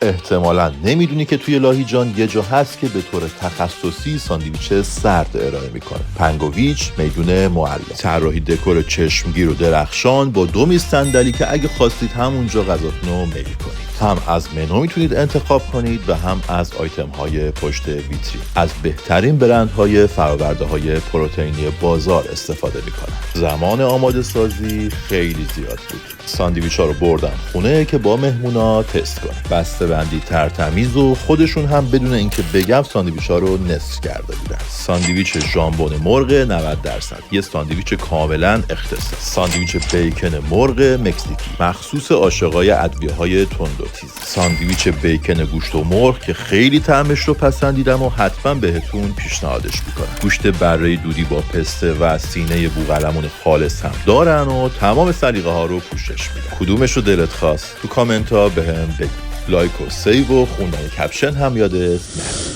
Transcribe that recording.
احتمالاً نمیدونی که توی لاهیجان یه جا هست که به طور تخصصی ساندویچ سرد ارائه میکنه. پنگویچ میدون معلم. طراحی دکور چشمگیر و درخشان با 2 میز صندلی که اگه خواستید همونجا غذاتون رو میل کنید. هم از منو میتونید انتخاب کنید و هم از آیتم های پشت ویترین. از بهترین برندهای فرآورده های پروتئینی بازار استفاده میکنن. زمان آماده سازی خیلی زیاد بود. ساندویچ ها رو بردم خونه که با مهمونا تست کنم. بسته بندی ترتمیز و خودشون هم بدون اینکه بگم ساندویچ ها رو نصف کرده بودن. ساندویچ ژامبون مرغ 90%، یه ساندویچ کاملا اختصاصی. ساندویچ بیکن مرغ مکزیکی مخصوص عاشقای ادویه‌های تند و تیز. ساندویچ بیکن گوشت و مرغ که خیلی طعمش رو پسندیدم و حتما بهتون پیشنهادش میکنم. گوشت بره دودی با پسته و سینه بوقلمون خالص هم دارن و تمام سلیقه ها رو پوشش میدن. کدومش رو دلت خواست؟ تو کامنت ها بهم بگو. لایک و سیو و خوندن کپشن هم یادت نره.